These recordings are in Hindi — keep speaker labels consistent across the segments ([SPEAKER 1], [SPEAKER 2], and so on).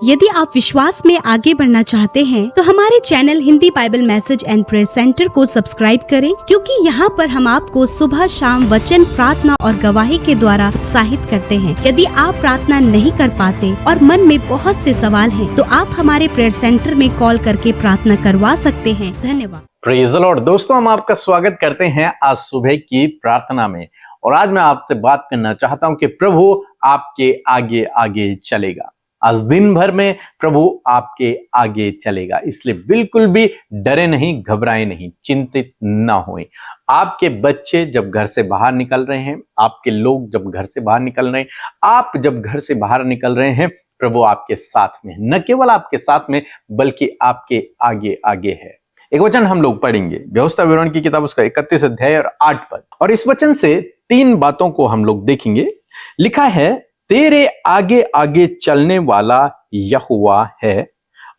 [SPEAKER 1] यदि आप विश्वास में आगे बढ़ना चाहते हैं तो हमारे channel Hindi Bible message and prayer centre को सब्सक्राइब करें, क्योंकि यहाँ पर हम आपको सुबह शाम वचन, प्रार्थना और गवाही के द्वारा उत्साहित करते हैं। यदि आप प्रार्थना नहीं कर पाते और मन में बहुत से सवाल हैं, तो आप हमारे प्रेयर सेंटर में कॉल करके प्रार्थना करवा सकते हैं। धन्यवाद।
[SPEAKER 2] Praise the Lord. दोस्तों, हम आपका स्वागत करते हैं आज सुबह की प्रार्थना में। और आज मैं आपसे बात करना चाहता हूं कि प्रभु आपके आगे आगे चलेगा। आज दिन भर में प्रभु आपके आगे चलेगा, इसलिए बिल्कुल भी डरे नहीं, घबराए नहीं, चिंतित ना होएं। आपके बच्चे जब घर से बाहर निकल रहे हैं, आपके लोग जब घर से बाहर निकल रहे हैं, आप जब घर से बाहर निकल रहे हैं, प्रभु आपके साथ में, न केवल आपके साथ में बल्कि आपके आगे आगे है। एक वचन हम लोग पढ़ेंगे, व्यवस्था विवरण की किताब उसका 31 अध्याय और 8 पद। और इस वचन से 3 बातों को हम लोग देखेंगे। लिखा है, तेरे आगे आगे चलने वाला यहोवा है,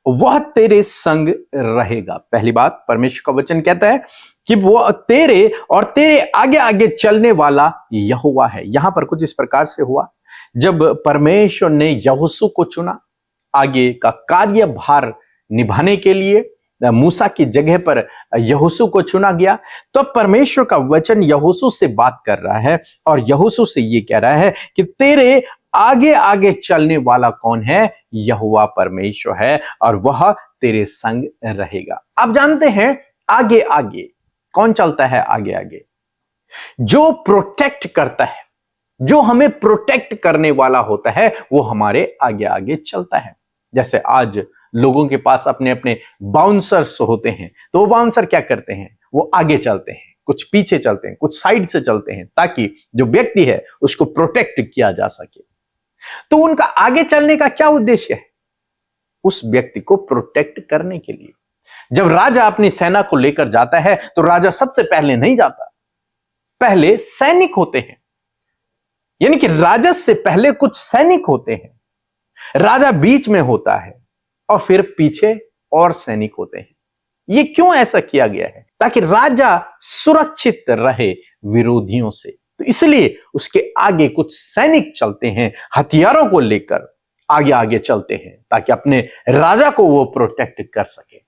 [SPEAKER 2] वह तेरे संग रहेगा। पहली बात, परमेश्वर का वचन कहता है कि वो तेरे और तेरे आगे आगे चलने वाला यहोवा है। यहां पर कुछ इस प्रकार से हुआ, जब परमेश्वर ने यहोशू को चुना आगे का कार्यभार निभाने के लिए, मूसा की जगह पर यहोशू को चुना गया, तो परमेश्वर का वचन यहोशू से बात कर रहा है और यहोशू से ये कह रहा है कि तेरे आगे आगे चलने वाला कौन है? यहोवा परमेश्वर है, और वह तेरे संग रहेगा। आप जानते हैं आगे आगे कौन चलता है? आगे आगे जो प्रोटेक्ट करता है, जो हमें प्रोटेक्ट करने वाला होता है, वो हमारे आगे आगे चलता है। जैसे आज लोगों के पास अपने अपने बाउंसर्स होते हैं, तो वो बाउंसर क्या करते हैं? वो आगे चलते हैं, कुछ पीछे चलते हैं, कुछ साइड से चलते हैं, ताकि जो व्यक्ति है उसको प्रोटेक्ट किया जा सके। तो उनका आगे चलने का क्या उद्देश्य है? उस व्यक्ति को प्रोटेक्ट करने के लिए। जब राजा अपनी सेना को लेकर जाता है, तो राजा सबसे पहले नहीं जाता, पहले सैनिक होते हैं, यानी कि राजा से पहले कुछ सैनिक होते हैं, राजा बीच में होता है और फिर पीछे और सैनिक होते हैं। ये क्यों ऐसा किया गया है? ताकि राजा सुरक्षित रहे विरोधियों से। तो इसलिए उसके आगे कुछ सैनिक चलते हैं, हथियारों को लेकर आगे आगे चलते हैं, ताकि अपने राजा को वो प्रोटेक्ट कर सके।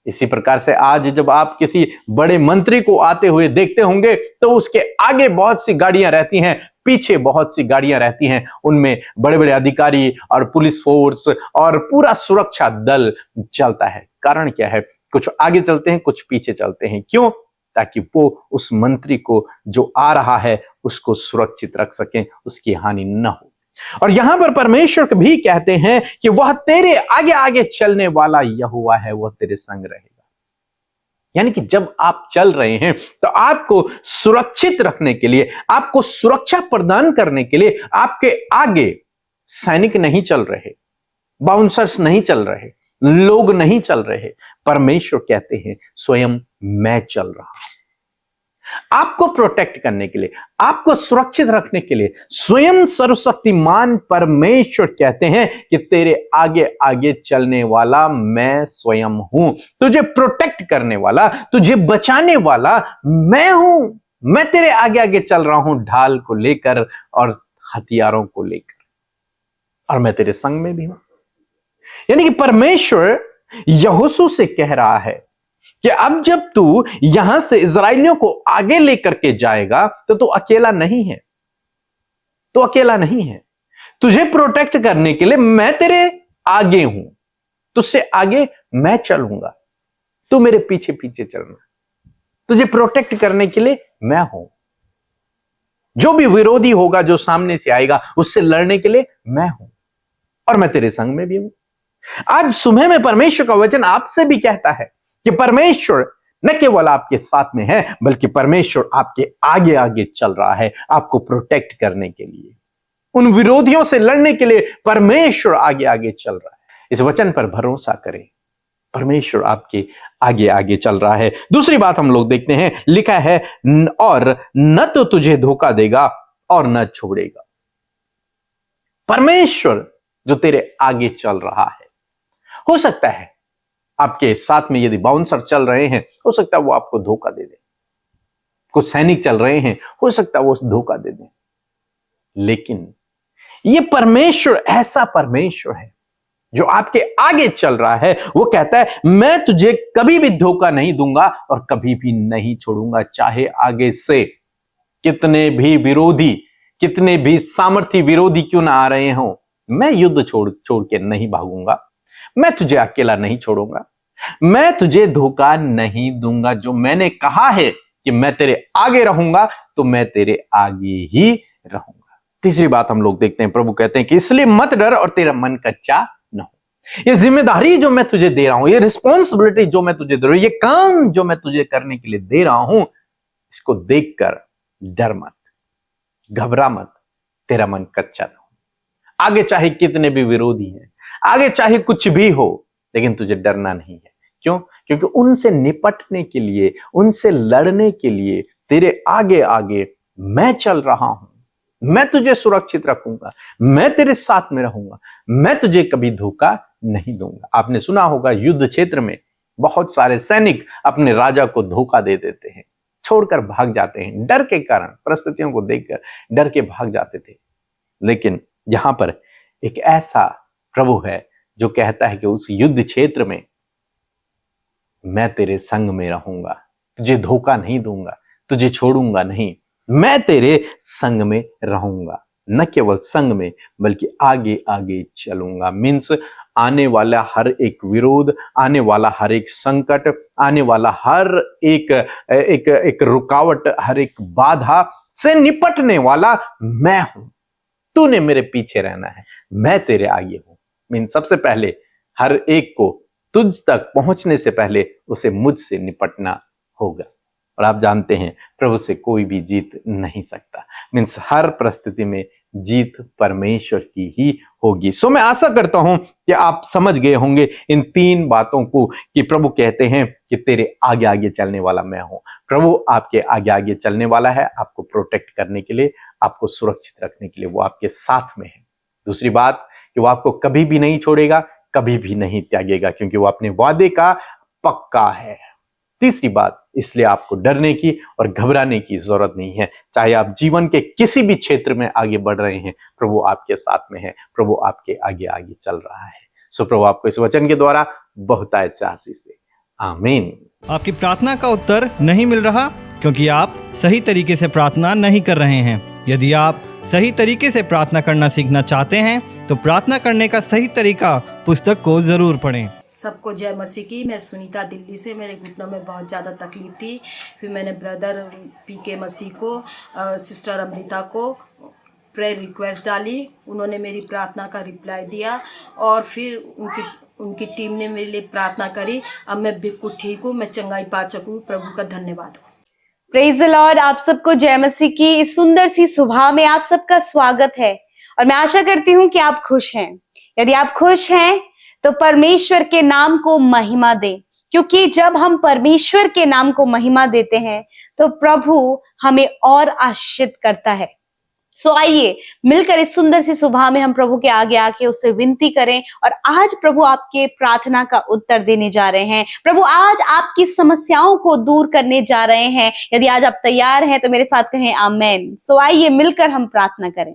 [SPEAKER 2] इसी प्रकार से आज जब आप किसी बड़े मंत्री को आते हुए देखते होंगे, तो उसके आगे बहुत सी गाड़ियां रहती हैं, पीछे बहुत सी गाड़ियां रहती हैं, उनमें बड़े बड़े अधिकारी और पुलिस फोर्स और पूरा सुरक्षा दल चलता है। कारण क्या है? कुछ आगे चलते हैं, कुछ पीछे चलते हैं। क्यों? ताकि वो उस मंत्री को जो आ रहा है उसको सुरक्षित रख सकें, उसकी हानि न हो। और यहां पर परमेश्वर भी कहते हैं कि वह तेरे आगे आगे चलने वाला यहोवा है, वह तेरे संग रहेगा। यानी कि जब आप चल रहे हैं, तो आपको सुरक्षित रखने के लिए, आपको सुरक्षा प्रदान करने के लिए आपके आगे सैनिक नहीं चल रहे, बाउंसर्स नहीं चल रहे, लोग नहीं चल रहे। परमेश्वर कहते हैं स्वयं मैं चल रहा हूं। आपको प्रोटेक्ट करने के लिए, आपको सुरक्षित रखने के लिए स्वयं सर्वशक्तिमान परमेश्वर कहते हैं कि तेरे आगे आगे चलने वाला मैं स्वयं हूं। तुझे प्रोटेक्ट करने वाला, तुझे बचाने वाला मैं हूं। मैं तेरे आगे आगे चल रहा हूं, ढाल को लेकर और हथियारों को लेकर, और मैं तेरे संग में भी हूं। यानी कि परमेश्वर यहोशू से कह रहा है कि अब जब तू यहां से इस्राएलियों को आगे लेकर के जाएगा, तो तू अकेला नहीं है, तो अकेला नहीं है। तुझे प्रोटेक्ट करने के लिए मैं तेरे आगे हूं, तुझसे आगे मैं चलूंगा, तू मेरे पीछे पीछे चलना। तुझे प्रोटेक्ट करने के लिए मैं हूं। जो भी विरोधी होगा, जो सामने से आएगा, उससे लड़ने के लिए मैं हूं, और मैं तेरे संग में भी हूं। आज सुबह में परमेश्वर का वचन आपसे भी कहता है कि परमेश्वर न केवल आपके साथ में है, बल्कि परमेश्वर आपके आगे आगे चल रहा है, आपको प्रोटेक्ट करने के लिए, उन विरोधियों से लड़ने के लिए परमेश्वर आगे आगे चल रहा है। इस वचन पर भरोसा करें, परमेश्वर आपके आगे आगे चल रहा है। दूसरी बात हम लोग देखते हैं, लिखा है, और न तो तुझे धोखा देगा और न छोड़ेगा। परमेश्वर जो तेरे आगे चल रहा है, हो सकता है आपके साथ में यदि बाउंसर चल रहे हैं, हो सकता है वो आपको धोखा दे दे। कुछ सैनिक चल रहे हैं, हो सकता है वो धोखा दे दें। लेकिन ये परमेश्वर ऐसा परमेश्वर है जो आपके आगे चल रहा है, वो कहता है मैं तुझे कभी भी धोखा नहीं दूंगा और कभी भी नहीं छोड़ूंगा। चाहे आगे से कितने भी विरोधी, कितने भी सामर्थी विरोधी क्यों ना आ रहे हों, मैं युद्ध छोड़ के नहीं भागूंगा। मैं तुझे अकेला नहीं छोड़ूंगा, मैं तुझे धोखा नहीं दूंगा। जो मैंने कहा है कि मैं तेरे आगे रहूंगा, तो मैं तेरे आगे ही रहूंगा। तीसरी बात हम लोग देखते हैं, प्रभु कहते हैं कि इसलिए मत डर और तेरा मन कच्चा न हो। ये जिम्मेदारी जो मैं तुझे दे रहा हूं, ये रिस्पॉन्सिबिलिटी जो मैं तुझे दे रहा हूं, ये काम जो मैं तुझे करने के लिए दे रहा हूं, इसको देखकर डर मत, घबरा मत, तेरा मन कच्चा न हो। आगे चाहे कितने भी विरोधी हैं, आगे चाहे कुछ भी हो, लेकिन तुझे डरना नहीं है। क्यों? क्योंकि उनसे निपटने के लिए, उनसे लड़ने के लिए तेरे आगे आगे मैं चल रहा हूं। मैं तुझे सुरक्षित रखूंगा, मैं तेरे साथ में रहूंगा, मैं तुझे कभी धोखा नहीं दूंगा। आपने सुना होगा युद्ध क्षेत्र में बहुत सारे सैनिक अपने राजा को धोखा दे देते हैं, छोड़कर भाग जाते हैं, डर के कारण, परिस्थितियों को देखकर डर के भाग जाते थे। लेकिन यहां पर एक ऐसा प्रभु है जो कहता है कि उस युद्ध क्षेत्र में मैं तेरे संग में रहूंगा, तुझे धोखा नहीं दूंगा, तुझे छोड़ूंगा नहीं, मैं तेरे संग में रहूंगा। न केवल संग में, बल्कि आगे आगे चलूंगा। मीन्स आने वाला हर एक विरोध, आने वाला हर एक संकट, आने वाला हर एक रुकावट, हर एक बाधा से निपटने वाला मैं हूं। तूने मेरे पीछे रहना है, मैं तेरे आगे हूं। मीन्स सबसे पहले हर एक को तुझ तक पहुंचने से पहले उसे मुझसे निपटना होगा। और आप जानते हैं प्रभु से कोई भी जीत नहीं सकता। मीन्स हर परिस्थिति में जीत परमेश्वर की ही होगी। सो मैं आशा करता हूं कि आप समझ गए होंगे इन 3 बातों को, कि प्रभु कहते हैं कि तेरे आगे आगे चलने वाला मैं हूं। प्रभु आपके आगे आगे चलने वाला है, आपको प्रोटेक्ट करने के लिए, आपको सुरक्षित रखने के लिए। वो आपके साथ में है। दूसरी बात कि वो आपको कभी भी नहीं छोड़ेगा, कभी भी नहीं त्यागेगा, क्योंकि वो अपने वादे का पक्का है। तीसरी बात, इसलिए आपको डरने की और घबराने की जरूरत नहीं है। चाहे आप जीवन के किसी भी क्षेत्र में आगे बढ़ रहे हैं, प्रभु आपके साथ में है, प्रभु आपके आगे आगे चल रहा है। सो प्रभु आपको इस वचन के द्वारा बहुतायत से आशीष दे। आमीन।
[SPEAKER 3] आपकी प्रार्थना का उत्तर नहीं मिल रहा क्योंकि आप सही तरीके से प्रार्थना नहीं कर रहे हैं। यदि आप सही तरीके से प्रार्थना करना सीखना चाहते हैं तो प्रार्थना करने का सही तरीका पुस्तक को जरूर पढ़ें।
[SPEAKER 4] सबको जय मसीह की। मैं सुनीता दिल्ली से। मेरे घुटनों में बहुत ज़्यादा तकलीफ थी। फिर मैंने ब्रदर पीके मसीह को, सिस्टर अमृता को प्रेयर रिक्वेस्ट डाली। उन्होंने मेरी प्रार्थना का रिप्लाई दिया और फिर उनकी टीम ने मेरे लिए प्रार्थना करी। अब मैं बिल्कुल ठीक हूँ, मैं चंगाई पा चुकी हूँ। प्रभु का धन्यवाद हो।
[SPEAKER 5] Praise the Lord. आप सबको जय मसीह की इस सुंदर सी सुबह में आप सबका स्वागत है और मैं आशा करती हूँ कि आप खुश हैं। यदि आप खुश हैं तो परमेश्वर के नाम को महिमा दें, क्योंकि जब हम परमेश्वर के नाम को महिमा देते हैं तो प्रभु हमें और आशीषित करता है। सो आइए मिलकर इस सुंदर सी सुबह में हम प्रभु के आगे आके उससे विनती करें और आज प्रभु आपके प्रार्थना का उत्तर देने जा रहे हैं। प्रभु आज आपकी समस्याओं को दूर करने जा रहे हैं। यदि आज आप तैयार हैं तो मेरे साथ कहें आमेन। सो आइए मिलकर हम प्रार्थना करें।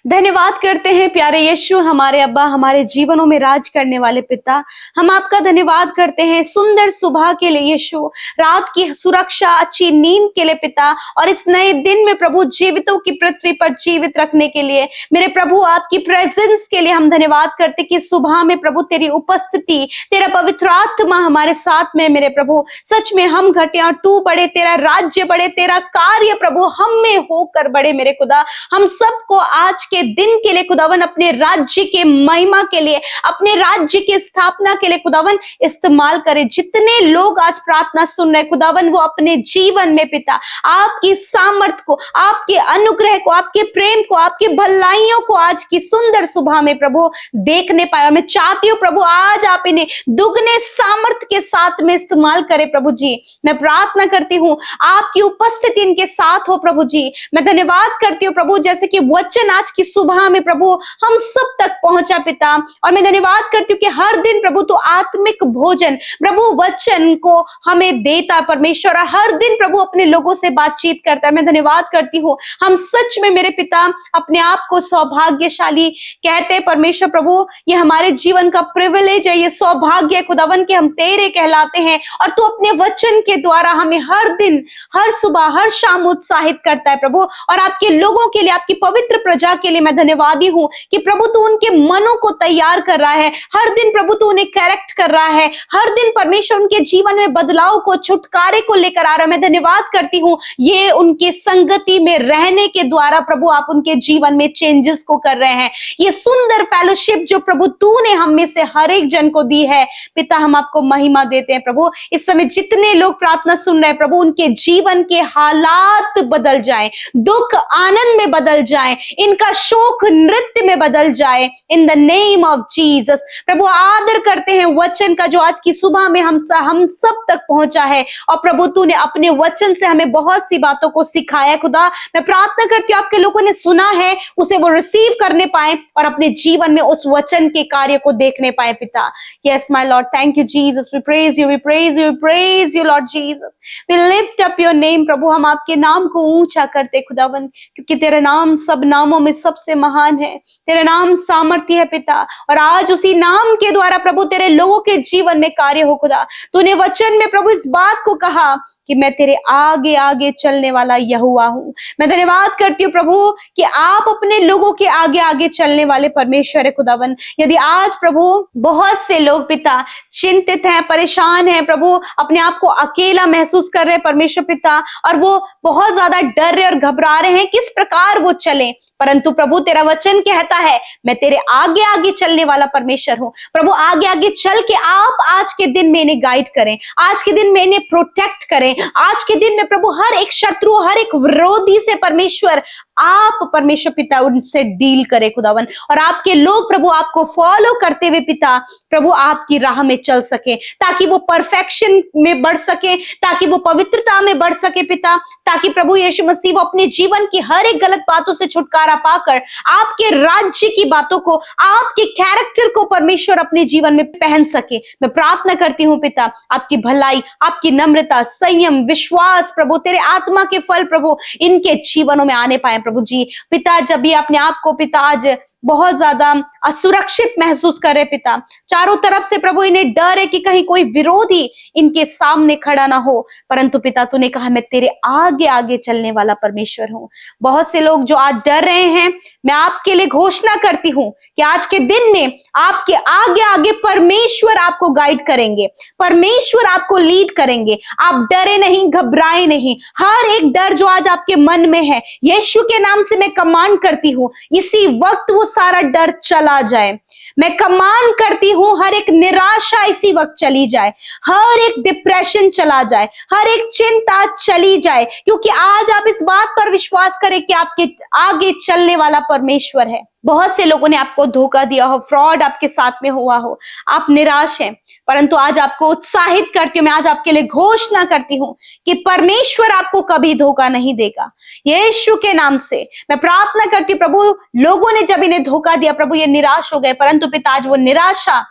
[SPEAKER 5] धन्यवाद करते हैं प्यारे यीशु, हमारे अब्बा, हमारे जीवनों में राज करने वाले पिता। हम आपका धन्यवाद करते हैं सुंदर सुबह के लिए यीशु, रात की सुरक्षा, अच्छी नींद के लिए पिता, और इस नए दिन में प्रभु जीवितों की पृथ्वी पर जीवित रखने के लिए मेरे प्रभु आपकी प्रेजेंस के लिए हम धन्यवाद करते कि सुबह में प्रभु तेरी उपस्थिति, तेरा पवित्र आत्मा हमारे साथ में मेरे प्रभु। सच में हम घटे और तू बढ़े, तेरा राज्य बढ़े, तेरा कार्य प्रभु हम में होकर बढ़े मेरे खुदा। हम सबको आज के दिन के लिए खुदावन अपने राज्य के महिमा के लिए, अपने राज्य की स्थापना के लिए खुदावन इस्तेमाल करे। जितने लोग आज प्रार्थना सुन रहे खुदावन, वो अपने जीवन में पिता आपकी सामर्थ को, आपके अनुग्रह को, आपके प्रेम को, आपकी भलाइयों को आज की सुंदर सुबह में प्रभु देखने पाए। और मैं चाहती हूँ प्रभु आज आप इन्हें दुगने सामर्थ के साथ में इस्तेमाल करें प्रभु जी। मैं प्रार्थना करती हूँ आपकी उपस्थिति इनके साथ हो प्रभु जी। मैं धन्यवाद करती हूँ प्रभु, जैसे कि वचन आज की की सुबह में प्रभु हम सब तक पहुंचा पिता। और मैं धन्यवाद करती हूँ कि हर दिन प्रभु तू आत्मिक भोजन प्रभु वचन को हमें देता परमेश्वर, और हर दिन प्रभु अपने लोगों से बातचीत करता है। मैं धन्यवाद करती हूँ, हम सच में मेरे पिता अपने आप को सौभाग्यशाली कहते हैं परमेश्वर प्रभु। ये हमारे जीवन का प्रिविलेज है, ये सौभाग्य है खुदावन के हम तेरे कहलाते हैं, और तू अपने वचन के द्वारा हमें हर दिन, हर सुबह, हर शाम उत्साहित करता है प्रभु। और आपके लोगों के लिए, आपकी पवित्र प्रजा के लिए मैं धन्यवादी हूँ कि प्रभु तू उनके मनों को तैयार कर रहा है, हर दिन प्रभु तू उन्हें करेक्ट कर रहा है, हर दिन परमेश्वर उनके जीवन में बदलाव को, छुटकारे को लेकर आ रहा है। मैं धन्यवाद करती हूँ, ये उनके संगति में रहने के द्वारा प्रभु आप उनके जीवन में चेंजेस को कर रहे हैं। ये सुंदर फेलोशिप जो प्रभु तूने हम में से हर एक जन को दी है पिता, हम आपको महिमा देते हैं प्रभु। इस समय जितने लोग प्रार्थना सुन रहे हैं प्रभु, उनके जीवन के हालात बदल जाए, दुख आनंद में बदल जाए, इनका शोक नृत्य में बदल जाए, in the name of Jesus. प्रभु आदर करते हैं वचन का जो आज की सुबह में हम सब तक पहुंचा है, और प्रभु तूने अपने वचन से हमें बहुत सी बातों को सिखाया खुदा। मैं प्रार्थना करती हूँ आपके लोगों ने सुना है उसे वो रिसीव करने पाए और अपने जीवन में उस वचन के कार्य को देखने पाए पिता। Yes my Lord, thank you Jesus, we praise you, we praise you, we praise you Lord Jesus, we lift up your name प्रभु। हम आपके नाम को ऊंचा करते खुदावन, क्योंकि तेरा नाम सब नामों में सबसे महान है, तेरा नाम सामर्थ्य है पिता। और आज उसी नाम के द्वारा प्रभु तेरे लोगों के जीवन में कार्य हो खुदा। तूने वचन में प्रभु इस बात को कहा कि मैं तेरे आगे आगे चलने वाला यहोवा हूं। मैं धन्यवाद करती हूँ प्रभु कि आप अपने लोगों के आगे आगे चलने वाले परमेश्वर है खुदावन। यदि आज प्रभु बहुत से लोग पिता चिंतित हैं, परेशान हैं प्रभु, अपने आप को अकेला महसूस कर रहे हैं परमेश्वर पिता, और वो बहुत ज्यादा डर रहे और घबरा रहे हैं किस प्रकार वो चले, परंतु प्रभु तेरा वचन कहता है मैं तेरे आगे आगे चलने वाला परमेश्वर हूं। प्रभु आगे आगे चल के आप आज के दिन में इन्हें गाइड करें, आज के दिन में इन्हें प्रोटेक्ट करें, आज के दिन में प्रभु हर एक शत्रु, हर एक विरोधी से परमेश्वर आप परमेश्वर पिता उनसे डील करे खुदावन। और आपके लोग प्रभु आपको फॉलो करते हुए पिता प्रभु आपकी राह में चल सके, ताकि वो परफेक्शन में बढ़ सके, ताकि वो पवित्रता में बढ़ सके पिता, ताकि प्रभु यीशु मसीह वो अपने जीवन की हर एक गलत बातों से छुटकारा पाकर आपके राज्य की बातों को, आपके कैरेक्टर को परमेश्वर अपने जीवन में पहन सके। मैं प्रार्थना करती हूँ पिता आपकी भलाई, आपकी नम्रता, संयम, विश्वास प्रभु, तेरे आत्मा के फल प्रभु इनके जीवनों में आने पाए प्रभु जी। पिता जब ये अपने आप को पिता आज बहुत ज्यादा असुरक्षित महसूस कर रहे पिता, चारों तरफ से प्रभु इन्हें डर है कि कहीं कोई विरोधी इनके सामने खड़ा ना हो, परंतु पिता तूने कहा मैं तेरे आगे आगे चलने वाला परमेश्वर हूं। बहुत से लोग जो आज डर रहे हैं, मैं आपके लिए घोषणा करती हूं कि आज के दिन में आपके आगे आगे परमेश्वर आपको गाइड करेंगे, परमेश्वर आपको लीड करेंगे। आप डरे नहीं, घबराए नहीं। हर एक डर जो आज आपके मन में है, यीशु के नाम से मैं कमांड करती हूं इसी वक्त वो सारा डर चला जाए। मैं कमांड करती हूं हर एक निराशा इसी वक्त चली जाए, हर एक डिप्रेशन चला जाए, हर एक चिंता चली जाए, क्योंकि आज आप इस बात पर विश्वास करें कि आपके आगे चलने वाला परमेश्वर है। बहुत से लोगों ने आपको धोखा दिया हो, फ्रॉड आपके साथ में हुआ हो, आप निराश हैं, परंतु आज आपको उत्साहित करती हूं, मैं आज आपके लिए घोषणा करती हूं कि परमेश्वर आपको कभी धोखा नहीं देगा। यीशु के नाम से मैं प्रार्थना करती हूं प्रभु, लोगों ने जब इन्हें धोखा दिया प्रभु ये निराश हो गए, परंतु पिता आज वो निराशा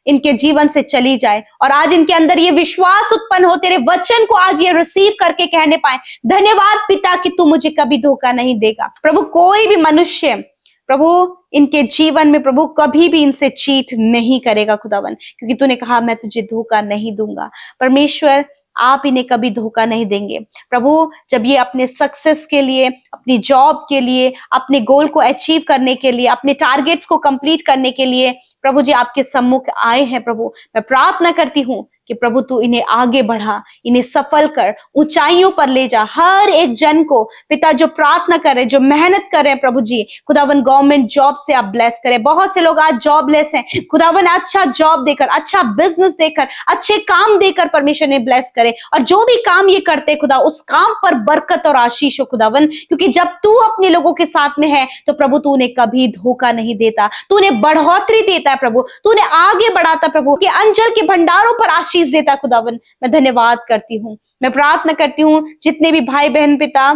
[SPEAKER 5] इनके जीवन से चली जाए और आज इनके अंदर ये विश्वास उत्पन्न हो, तेरे वचन को आज ये रिसीव करके कहने पाए, धन्यवाद पिता कि तू मुझे कभी धोखा नहीं देगा। प्रभु कोई भी मनुष्य प्रभु इनके जीवन में प्रभु कभी भी इनसे चीट नहीं करेगा खुदावन, क्योंकि तूने कहा मैं तुझे धोखा नहीं दूंगा। परमेश्वर आप इन्हें कभी धोखा नहीं देंगे प्रभु। जब ये अपने सक्सेस के लिए, अपनी जॉब के लिए, अपने गोल को अचीव करने के लिए, अपने टारगेट्स को कंप्लीट करने के लिए प्रभु जी आपके सम्मुख आए हैं प्रभु, मैं प्रार्थना करती हूँ कि प्रभु तू इन्हें आगे बढ़ा, इन्हें सफल कर, ऊंचाइयों पर ले जा। हर एक जन को पिता जो प्रार्थना कर रहे, जो मेहनत कर रहे हैं प्रभु जी, खुदावन गवर्नमेंट जॉब से आप ब्लेस करें। बहुत से लोग आज जॉबलेस हैं, खुदावन अच्छा जॉब देकर, अच्छा बिजनेस देकर, अच्छे काम देकर परमेश्वर ने ब्लेस करे, और जो भी काम ये करते खुदा उस काम पर बरकत और आशीष हो खुदावन, क्योंकि जब तू अपने लोगों के साथ में है तो प्रभु तू उन्हें कभी धोखा नहीं देता, तू उन्हें बढ़ोतरी देता है प्रभु, तू उन्हें आगे बढ़ाता प्रभु, कि अंजल के भंडारों पर आशीष देता खुदावन। मैं धन्यवाद करती हूँ, मैं प्रार्थना करती हूँ जितने भी भाई बहन पिता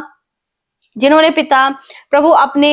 [SPEAKER 5] जिन्होंने पिता प्रभु अपने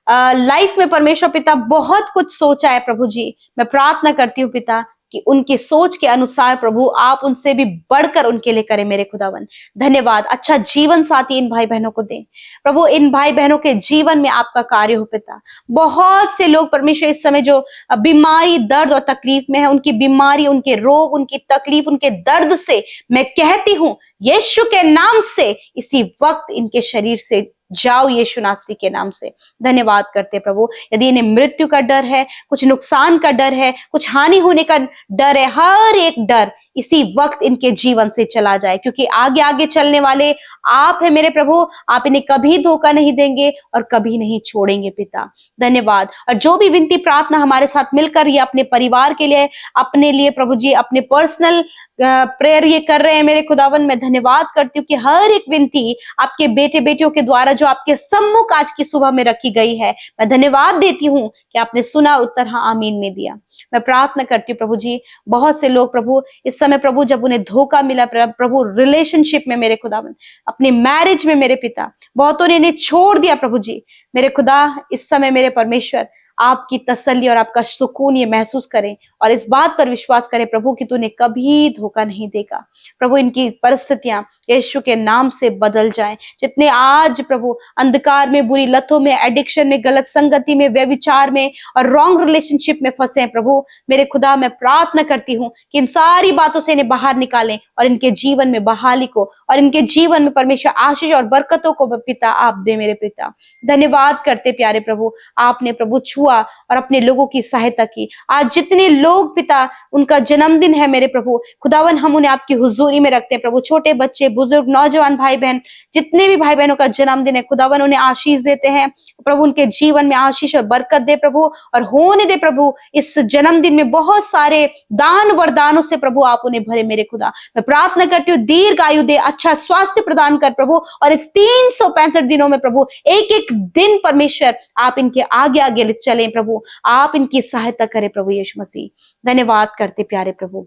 [SPEAKER 5] लाइफ में परमेश्वर पिता बहुत कुछ सोचा है प्रभु जी। मैं प्रार्थना करती हूँ पिता कि उनकी सोच के अनुसार प्रभु आप उनसे भी बढ़कर उनके लिए करें मेरे खुदावन। धन्यवाद। अच्छा जीवन साथी इन भाई बहनों को दें प्रभु। इन भाई बहनों के जीवन में आपका कार्य हो पिता। बहुत से लोग परमेश्वर इस समय जो बीमारी, दर्द और तकलीफ में है, उनकी बीमारी, उनके रोग, उनकी तकलीफ, उनके दर्द से मैं कहती हूं यीशु के नाम से इसी वक्त इनके शरीर से जाओ, यीशु नासरी के नाम से। धन्यवाद करते प्रभु। यदि इन्हें मृत्यु का डर है, कुछ नुकसान का डर है, कुछ हानि होने का डर है, हर एक डर इसी वक्त इनके जीवन से चला जाए, क्योंकि आगे आगे चलने वाले आप है मेरे प्रभु। आप इन्हें कभी धोखा नहीं देंगे और कभी नहीं छोड़ेंगे पिता। धन्यवाद। और जो भी विनती प्रार्थना हमारे साथ मिलकर ये अपने परिवार के लिए, अपने लिए प्रभु जी, अपने पर्सनल प्रेयर ये कर रहे हैं मेरे खुदावन, मैं धन्यवाद करती हूँ कि हर एक विनती आपके बेटे बेटियों के द्वारा जो आपके सम्मुख आज की सुबह में रखी गई है, मैं धन्यवाद देती हूँ कि आपने सुना, उत्तर हाँ आमीन में दिया। मैं प्रार्थना करती हूँ प्रभु जी, बहुत से लोग प्रभु इस समय प्रभु जब उन्हें धोखा मिला प्रभु रिलेशनशिप में मेरे खुदावन, अपनी मैरिज में मेरे पिता, बहुतों ने इन्हें छोड़ दिया प्रभु जी। मेरे खुदा इस समय मेरे परमेश्वर आपकी तसल्ली और आपका सुकून ये महसूस करें और इस बात पर विश्वास करें प्रभु कि तूने कभी धोखा नहीं देगा। प्रभु इनकी परिस्थितियां यीशु के नाम से बदल जाएं। जितने आज प्रभु अंधकार में, बुरी लतों में, एडिक्शन में, गलत संगति में, व्यभिचार में और रॉन्ग रिलेशनशिप में फंसे हैं प्रभु, मेरे खुदा मैं प्रार्थना करती हूँ कि इन सारी बातों से इन्हें बाहर निकालें और इनके जीवन में बहाली को और इनके जीवन में परमेश्वर आशीष और बरकतों को पिता आप दे मेरे पिता। धन्यवाद करते प्यारे प्रभु, आपने प्रभु छुआ और अपने लोगों की सहायता की। आज जितने लोग पिता उनका जन्मदिन है मेरे प्रभु खुदावन, हम उन्हें आपकी हुजूरी में रखते हैं प्रभु। छोटे बच्चे, बुजुर्ग, नौजवान भाई बहन, जितने भी भाई बहनों का जन्मदिन है खुदावन, उन्हें आशीष देते हैं प्रभु। उनके जीवन में आशीष और बरकत दे प्रभु, और होने दे प्रभु इस जन्मदिन में बहुत सारे दान वरदानों से प्रभु आप उन्हें भरे मेरे खुदा। मैं प्रार्थना करती हूँ दीर्घ आयु दे, अच्छा स्वास्थ्य प्रदान कर प्रभु, और इस 365 दिनों में प्रभु एक एक दिन परमेश्वर आप इनके आगे आगे चले प्रभु, आप इनकी सहायता करें प्रभु यीशु मसीह। धन्यवाद करते प्यारे प्रभु,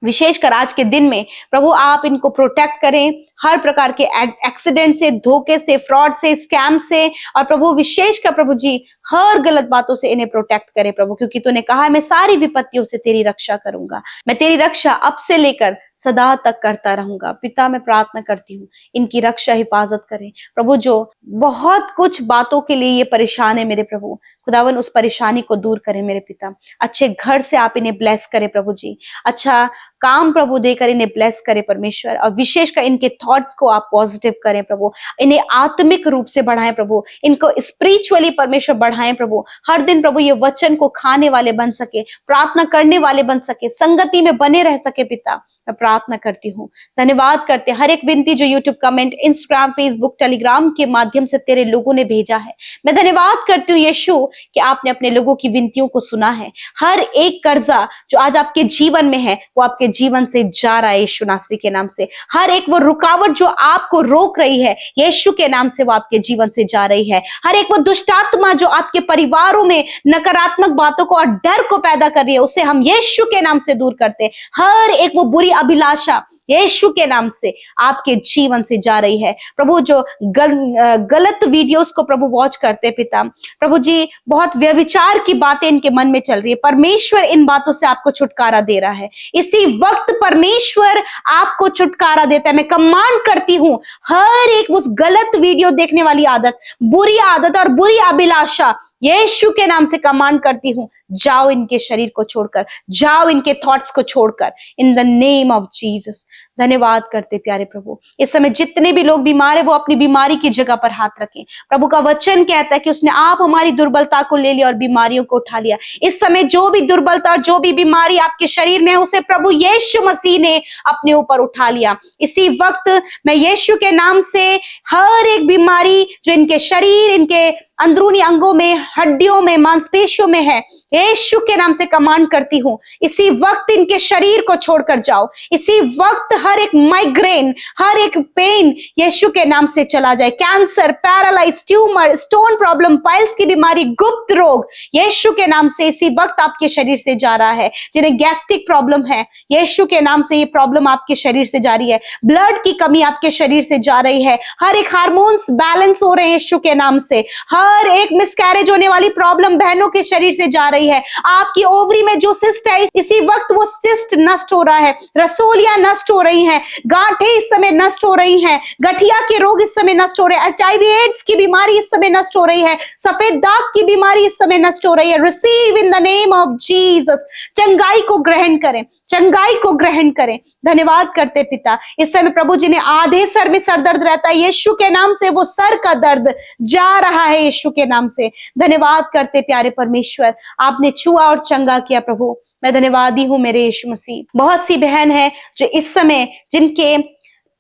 [SPEAKER 5] विशेषकर आज के दिन में प्रभु आप इनको प्रोटेक्ट करें हर प्रकार के एक्सीडेंट से, धोखे से, फ्रॉड से, स्कैम से, और प्रभु विशेषकर प्रभु जी हर गलत बातों से इन्हें प्रोटेक्ट करें प्रभु, क्योंकि तूने कहा है मैं सारी विपत्तियों से तेरी रक्षा करूंगा। मैं तेरी रक्षा अब से लेकर सदा तक करता रहूंगा। पिता मैं प्रार्थना करती हूँ इनकी रक्षा हिफाजत करें प्रभु। जो बहुत कुछ बातों के लिए ये परेशान है मेरे प्रभु खुदावन, उस परेशानी को दूर करें मेरे पिता। अच्छे घर से आप इन्हें ब्लेस करें प्रभु जी, अच्छा काम प्रभु देकर इन्हें ब्लेस करें परमेश्वर, और विशेषकर इनके थॉट्स को आप पॉजिटिव करें प्रभु। इन्हें आत्मिक रूप से बढ़ाएं प्रभु, इनको स्पिरिचुअली परमेश्वर बढ़ाएं प्रभु। हर दिन प्रभु ये वचन को खाने वाले बन सके, प्रार्थना करने वाले बन सके, संगति में बने रह सके पिता। मैं प्रार्थना करती हूँ, धन्यवाद करते हर एक विनती जो YouTube comment, Instagram, Facebook, Telegram के माध्यम से तेरे लोगों ने भेजा है। मैं धन्यवाद करती हूँ यीशु कि आपने अपने लोगों की विनतियों को सुना है। हर एक कर्जा जो आज आपके जीवन में है वो आपके जीवन से जा रहा है यीशु नासरी के नाम से। हर एक वो रुकावट जो आपको रोक रही है यीशु के नाम से वो आपके जीवन से जा रही है। हर एक वो दुष्ट आत्मा जो आपके परिवारों में नकारात्मक बातों को और डर को पैदा कर रही है उसे हम यीशु के नाम से दूर करते हैं। हर एक वो बुरी अभिलाषा यीशु के नाम से आपके जीवन से जा रही है प्रभु। जो गलत वीडियोस को प्रभु वॉच करते पिता प्रभु जी, बहुत व्यभिचार की बातें इनके मन में चल रही है, परमेश्वर इन बातों से आपको छुटकारा दे रहा है। इसी वक्त परमेश्वर आपको छुटकारा देता है। मैं कमांड करती हूं हर एक उस गलत वीडियो देखने वाली आदत, बुरी आदत और बुरी अभिलाषा यीशु के नाम से कमांड करती हूं, जाओ इनके शरीर को छोड़कर, जाओ इनके थॉट्स को छोड़कर, इन द नेम ऑफ जीसस। धन्यवाद करते प्यारे प्रभु। इस समय जितने भी लोग बीमार है वो अपनी बीमारी की जगह पर हाथ रखें। प्रभु का वचन कहता है कि उसने आप हमारी दुर्बलता को ले लिया और बीमारियों को उठा लिया। इस समय जो भी दुर्बलता और जो भी बीमारी आपके शरीर में है उसे प्रभु यीशु मसीह ने अपने ऊपर उठा लिया। इसी वक्त मैं यीशु के नाम से हर एक बीमारी जो इनके शरीर, इनके अंदरूनी अंगों में, हड्डियों में, मांसपेशियों में है, यीशु के नाम से कमांड करती हूं, इसी वक्त इनके शरीर को छोड़कर जाओ। इसी वक्त हर एक माइग्रेन, हर एक पेन यीशु के नाम से चला जाए। Cancer, paralyse, tumour, stone problem, piles की बीमारी, गुप्त रोग यीशु के नाम से इसी वक्त आपके शरीर से जा रहा है। जिन्हें गैस्ट्रिक प्रॉब्लम है, यीशु के नाम से ये प्रॉब्लम आपके शरीर से जा रही है। ब्लड की कमी आपके शरीर से जा रही है। हर एक हार्मोन्स बैलेंस हो रहे हैं यीशु के नाम से। हर एक मिसकैरेज होने वाली प्रॉब्लम बहनों के शरीर से जा रही है। आपकी ओवरी में जो सिस्ट है, इसी वक्त वो सिस्ट नष्ट हो रहा है। रसोलियां नष्ट हो रही हैं, गांठें इस समय नष्ट हो रही हैं, गठिया के रोग इस समय नष्ट हो रहे हैं, HIV एड्स की बीमारी इस समय नष्ट हो रही है, सफेद दाग की बीमारी इस समय नष्ट हो रही है। Receive in the name of Jesus. चंगाई को ग्रहण करें, चंगाई को ग्रहण करें। धन्यवाद करते पिता, इस समय प्रभु जी ने आधे सर में सर दर्द रहता है, यीशु के नाम से वो सर का दर्द जा रहा है यीशु के नाम से। धन्यवाद करते प्यारे परमेश्वर, आपने छुआ और चंगा किया प्रभु। मैं धन्यवादी हूं मेरे यीशु मसीह। बहुत सी बहन है जो इस समय जिनके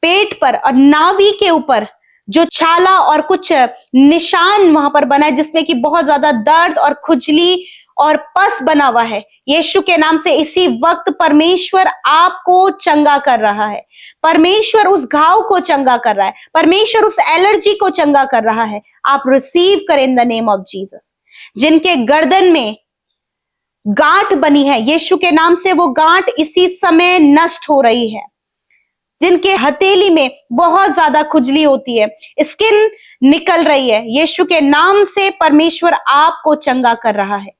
[SPEAKER 5] पेट पर और नाभि के ऊपर जो छाला और कुछ निशान वहां पर बना है, जिसमें कि बहुत ज्यादा दर्द और खुजली और पस बना हुआ है, यीशु के नाम से इसी वक्त परमेश्वर आपको चंगा कर रहा है। परमेश्वर उस घाव को चंगा कर रहा है, परमेश्वर उस एलर्जी को चंगा कर रहा है। आप रिसीव करें इन द नेम ऑफ जीसस। जिनके गर्दन में गांठ बनी है, यीशु के नाम से वो गांठ इसी समय नष्ट हो रही है। जिनके हथेली में बहुत ज्यादा खुजली होती है, स्किन निकल रही है, यीशु के नाम से परमेश्वर आपको चंगा कर रहा है।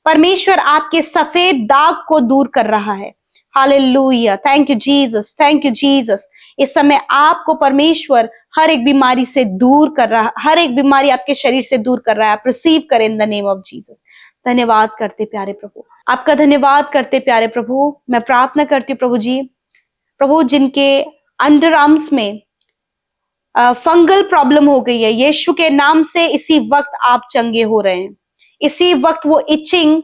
[SPEAKER 5] परमेश्वर आपके सफेद दाग को दूर कर रहा है। Hallelujah, thank you Jesus, thank you Jesus. इस समय आपको परमेश्वर हर एक बीमारी से दूर कर रहा है, हर एक बीमारी आपके शरीर से दूर कर रहा है। आप रिसीव करें इन द नेम ऑफ जीसस। धन्यवाद करते प्यारे प्रभु, आपका धन्यवाद करते प्यारे प्रभु। मैं प्रार्थना करती हूँ प्रभु जी, प्रभु जिनके अंडर आर्म्स में फंगल प्रॉब्लम हो गई है, यीशु के नाम से इसी वक्त आप चंगे हो रहे हैं। इसी वक्त वो इचिंग,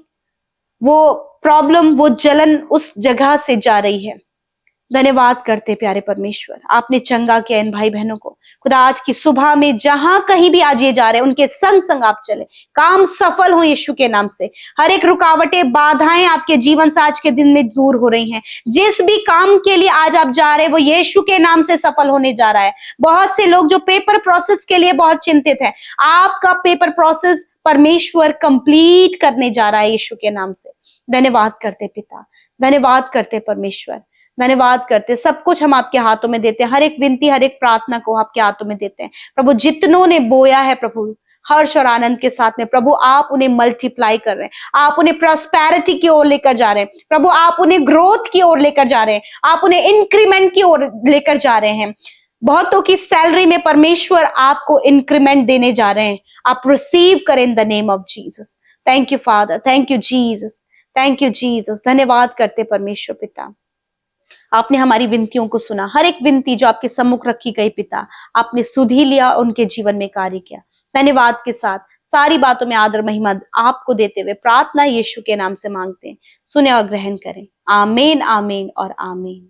[SPEAKER 5] वो प्रॉब्लम, वो जलन उस जगह से जा रही है। धन्यवाद करते प्यारे परमेश्वर, आपने चंगा किया इन भाई बहनों को। खुदा आज की सुबह में जहां कहीं भी आज ये जा रहे हैं, उनके संग संग आप चले, काम सफल हो यीशु के नाम से। हर एक रुकावटें, बाधाएं आपके जीवन से आज के दिन में दूर हो रही हैं। जिस भी काम के लिए आज आप जा रहे हैं, वो यीशु के नाम से सफल होने जा रहा है। बहुत से लोग जो पेपर प्रोसेस के लिए बहुत चिंतित हैं, आपका पेपर प्रोसेस परमेश्वर कंप्लीट करने जा रहा है यीशु के नाम से। धन्यवाद करते पिता, धन्यवाद करते परमेश्वर, धन्यवाद करते। सब कुछ हम आपके हाथों में देते हैं, हर एक विनती, हर एक प्रार्थना को आपके हाथों में देते हैं प्रभु। जितनों ने बोया है प्रभु हर्ष और आनंद के साथ में, प्रभु आप उन्हें मल्टीप्लाई कर रहे हैं, आप उन्हें प्रॉस्पेरिटी की ओर लेकर जा रहे हैं प्रभु, आप उन्हें ग्रोथ की ओर लेकर जा रहे हैं, आप उन्हें इंक्रीमेंट की ओर लेकर जा रहे हैं। बहुतों की सैलरी में परमेश्वर आपको इंक्रीमेंट देने जा रहे हैं। आप रिसीव करें इन the name of Jesus. Thank you father, thank you Jesus, thank you Jesus. धन्यवाद करते परमेश्वर पिता, आपने हमारी विनतियों को सुना। हर एक विनती जो आपके सम्मुख रखी गई पिता, आपने सुध ही लिया, उनके जीवन में कार्य किया। धन्यवाद के साथ सारी बातों में आदर महिमा आपको देते हुए प्रार्थना यीशु के नाम से मांगते हैं, सुने और ग्रहण करें। आमीन, आमीन और आमीन।